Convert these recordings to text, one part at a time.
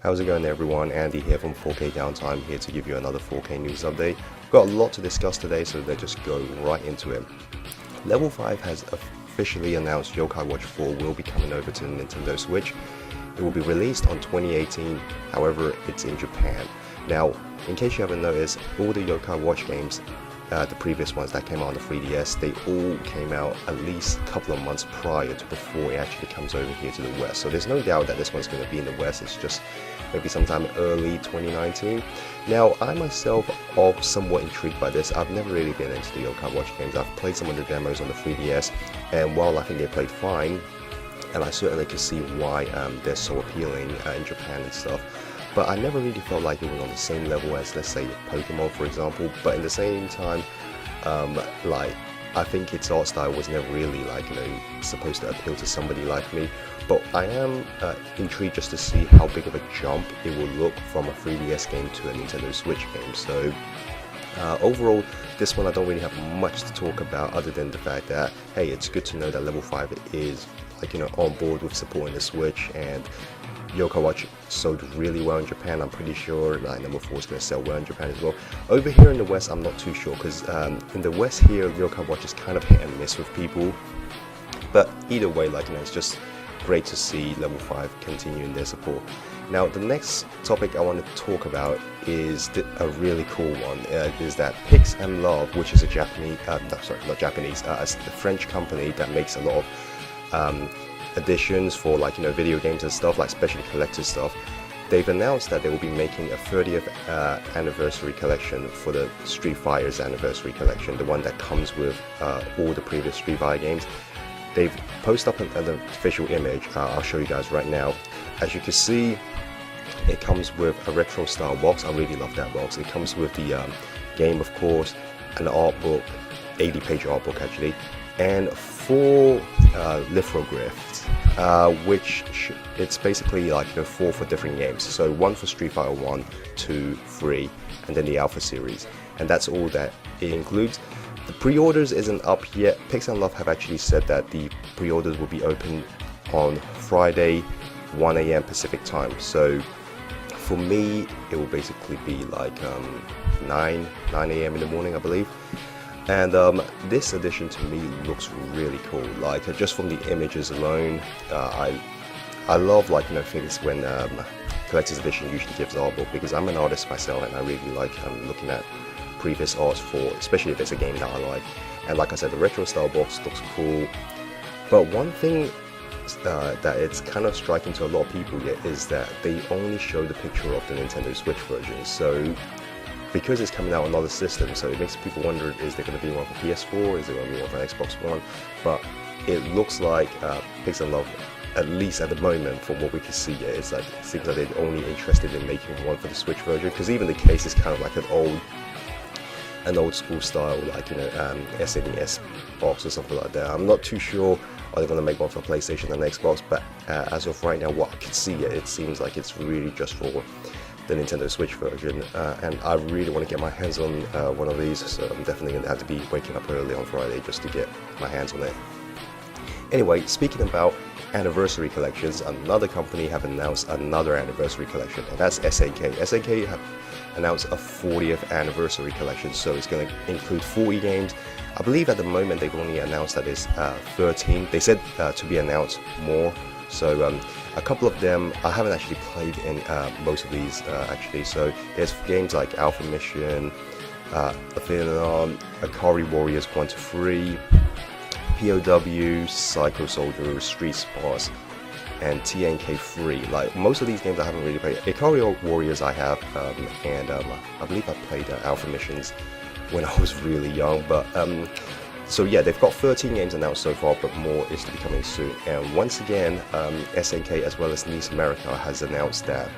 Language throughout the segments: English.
How's it going everyone? Andy here from 4K Downtime, here to give you another 4K news update. Got a lot to discuss today, so let's just go right into it. Level 5 has officially announced Yokai Watch 4 will be coming over to the Nintendo Switch. It will be released on 2018, however it's in Japan. Now, in case you haven't noticed, all the Yokai Watch games, the previous ones that came out on the 3DS, they all came out at least a couple of months prior to before it actually comes over here to the West. So there's no doubt that this one's going to be in the West. It's just maybe sometime early 2019. Now, I myself are somewhat intrigued by this. I've never really been into the Yokai Watch games. I've played some of the demos on the 3DS, and while I think they played fine, and I certainly can see why they're so appealing in Japan and stuff, but I never really felt like it was on the same level as, let's say, Pokemon, for example. But in the same time, I think its art style was never really supposed to appeal to somebody like me. But I am intrigued just to see how big of a jump it will look from a 3DS game to a Nintendo Switch game. So overall, this one I don't really have much to talk about other than the fact that, hey, it's good to know that Level 5 is on board with supporting the Switch, and Yokai Watch sold really well in Japan. I'm pretty sure number 4 is going to sell well in Japan as well. Over here in the West, I'm not too sure, because in the West here, Yokai Watch is kind of hit and miss with people. But either way, it's just great to see Level 5 continuing their support. Now, the next topic I want to talk about is a really cool one. Is that Pix and Love, which is a Japanese, a French company that makes a lot of editions for video games and stuff, especially collector stuff. They've announced that they will be making a 30th anniversary collection for the Street Fighter's anniversary collection, the one that comes with all the previous Street Fighter games. They've posted up an official image. I'll show you guys right now. As you can see, it comes with a retro style box. I really love that box. It comes with the game, of course, an art book, 80-page art book actually, and 4 lithographs, which it's basically 4 for different games. So 1 for Street Fighter 1, 2, 3, and then the Alpha series, and that's all that it includes. The pre-orders isn't up yet. Pix and Love have actually said that the pre-orders will be open on Friday, 1 AM Pacific time. So for me, it will basically be 9 AM in the morning, I believe. And this edition to me looks really cool. Just from the images alone, I love things when collector's edition usually gives art book, because I'm an artist myself and I really like looking at previous arts for, especially if it's a game that I like. And like I said, the retro style box looks cool. But one thing that it's kind of striking to a lot of people yet is that they only show the picture of the Nintendo Switch version. So because it's coming out on other systems, so it makes people wonder, is there going to be one for PS4, is there going to be one for Xbox One? But it looks like Pix and Love, at least at the moment, from what we can see, it seems like they're only interested in making one for the Switch version, because even the case is kind of like an old school style, SNES box or something like that. I'm not too sure are they going to make one for PlayStation and Xbox, but as of right now, what I can see, it seems like it's really just for the Nintendo Switch version, and I really want to get my hands on one of these, so I'm definitely going to have to be waking up early on Friday just to get my hands on it. Anyway, speaking about anniversary collections, another company have announced another anniversary collection, and that's SNK. SNK have announced a 40th anniversary collection, so it's going to include 40 games. I believe at the moment they've only announced that it's 13. They said to be announced more. So a couple of them, I haven't actually played in most of these actually. So there's games like Alpha Mission, Athena, Akari Warriors 1 to 3, POW, Psycho Soldier, Street Sports, and TNK3. Most of these games I haven't really played. Akari Warriors I have, and I believe I played Alpha Missions when I was really young. But so yeah, they've got 13 games announced so far, but more is to be coming soon. And once again, SNK as well as NIS America has announced that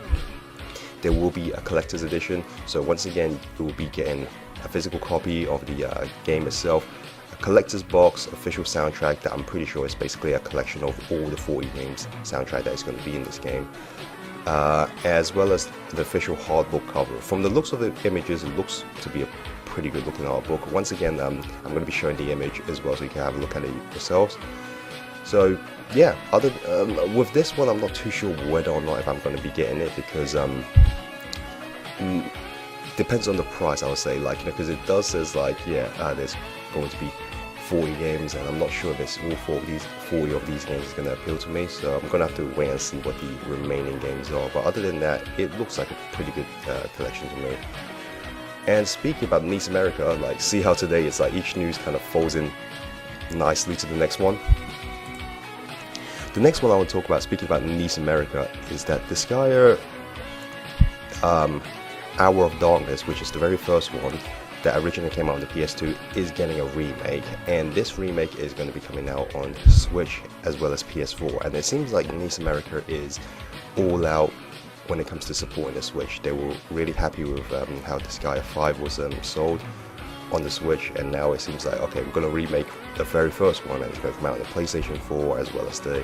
there will be a collector's edition. So once again, you will be getting a physical copy of the game itself, a collector's box, official soundtrack that I'm pretty sure is basically a collection of all the 40 games soundtrack that is going to be in this game, as well as the official hard book cover. From the looks of the images, it looks to be a pretty good looking art book. Once again, I'm going to be showing the image as well, so you can have a look at it yourselves. So yeah, with this one, I'm not too sure whether or not if I'm going to be getting it, because depends on the price, I would say, like, you know, because it does says like, yeah, there's going to be 40 games, and I'm not sure if it's all 40 of these games is going to appeal to me, so I'm going to have to wait and see what the remaining games are. But other than that, it looks like a pretty good collection to me. And speaking about Nice America, like, see how today it's like each news kind of folds in nicely to the next one. The next one I want to talk about, speaking about Nice America, is that Disgaea Hour of Darkness, which is the very first one that originally came out on the PS2, is getting a remake, and this remake is going to be coming out on Switch as well as PS4. And it seems like Nice America is all out when it comes to supporting the Switch. They were really happy with how Disgaea 5 was sold on the Switch, and now it seems like, okay, we're going to remake the very first one, and it's going to come out on the PlayStation 4 as well as the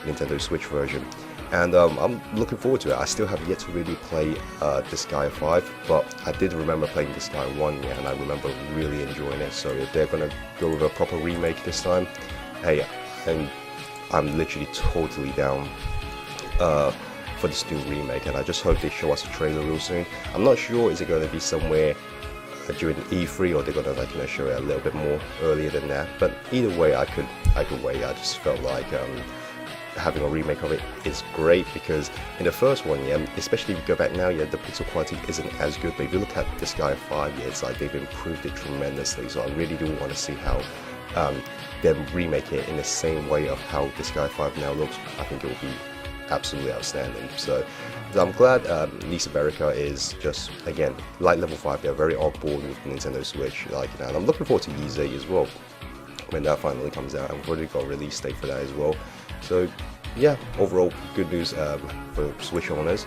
Nintendo Switch version. And I'm looking forward to it. I still have yet to really play Disgaea 5, but I did remember playing Disgaea 1, yeah, and I remember really enjoying it. So if they're going to go with a proper remake this time, hey, and I'm literally totally down for this new remake, and I just hope they show us a trailer real soon. I'm not sure, is it going to be somewhere during E3, or they're going to, like, you know, show it a little bit more earlier than that. But either way, I could wait. I just felt like having a remake of it is great, because in the first one, yeah, especially if you go back now, yeah, the pixel quality isn't as good, but if you look at Disgaea 5, yeah, it's like they've improved it tremendously. So I really do want to see how they remake it in the same way of how Disgaea 5 now looks. I think it will be absolutely outstanding. So I'm glad Nice America is just, again, like level 5, they're very on board with Nintendo Switch, like, and I'm looking forward to Ys as well when that finally comes out, and we've already got a release date for that as well. So yeah, overall good news for Switch owners.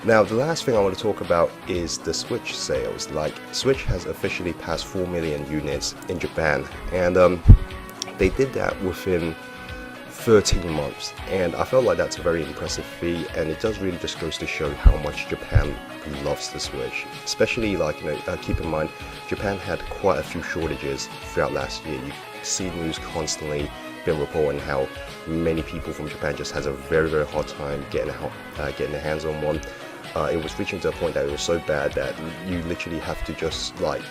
Now the last thing I want to talk about is the Switch sales. Like, Switch has officially passed 4 million units in Japan, and they did that within 13 months, and I felt like that's a very impressive feat, and it does really just goes to show how much Japan loves the Switch. Especially, like, you know, keep in mind, Japan had quite a few shortages throughout last year. You see news constantly been reporting how many people from Japan just has a very, very hard time getting their hands on one. It was reaching to a point that it was so bad that you literally have to just, like,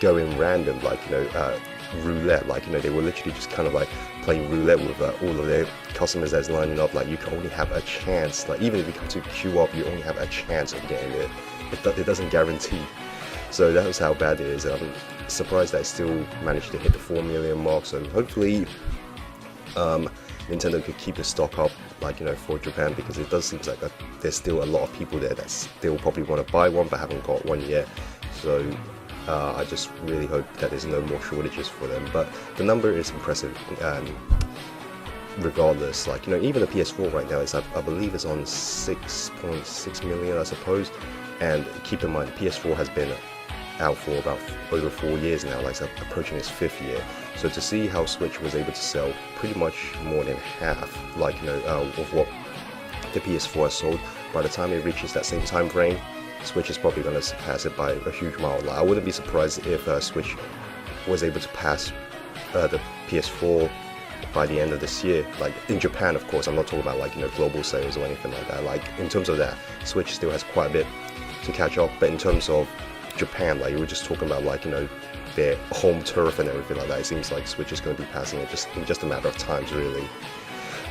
go in random, like, you know, roulette. Like, you know, they were literally just kind of like playing roulette with all of their customers that's lining up. Like, you can only have a chance, like, even if you come to queue up, you only have a chance of getting it. It doesn't guarantee. So that was how bad it is, and I'm surprised that it still managed to hit the 4 million mark. So hopefully Nintendo could keep the stock up, like, you know, for Japan, because it does seem like there's still a lot of people there that still probably want to buy one but haven't got one yet. So I just really hope that there's no more shortages for them. But the number is impressive regardless. Like, you know, even the PS4 right now is, I believe it's on 6.6 million, I suppose. And keep in mind, PS4 has been out for about over 4 years now, like approaching its 5th year. So to see how Switch was able to sell pretty much more than half, like, you know, of what the PS4 has sold, by the time it reaches that same time frame, Switch is probably going to surpass it by a huge mile. Like, I wouldn't be surprised if Switch was able to pass the PS4 by the end of this year. Like, in Japan, of course, I'm not talking about, like, you know, global sales or anything like that. Like, in terms of that, Switch still has quite a bit to catch up, but in terms of Japan, like, you were just talking about, like, you know, their home turf and everything like that, it seems like Switch is going to be passing it in just a matter of times, really.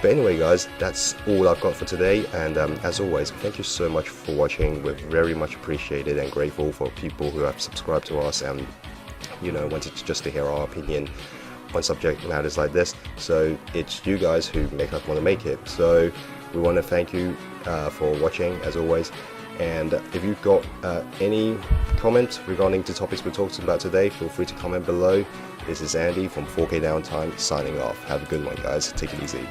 But anyway, guys, that's all I've got for today, and as always, thank you so much for watching. We're very much appreciated and grateful for people who have subscribed to us and, you know, wanted just to hear our opinion on subject matters like this. So it's you guys who make us want to make it. So we want to thank you for watching, as always. And if you've got any comments regarding the topics we're talking about today, feel free to comment below. This is Andy from 4K Downtime signing off. Have a good one, guys. Take it easy.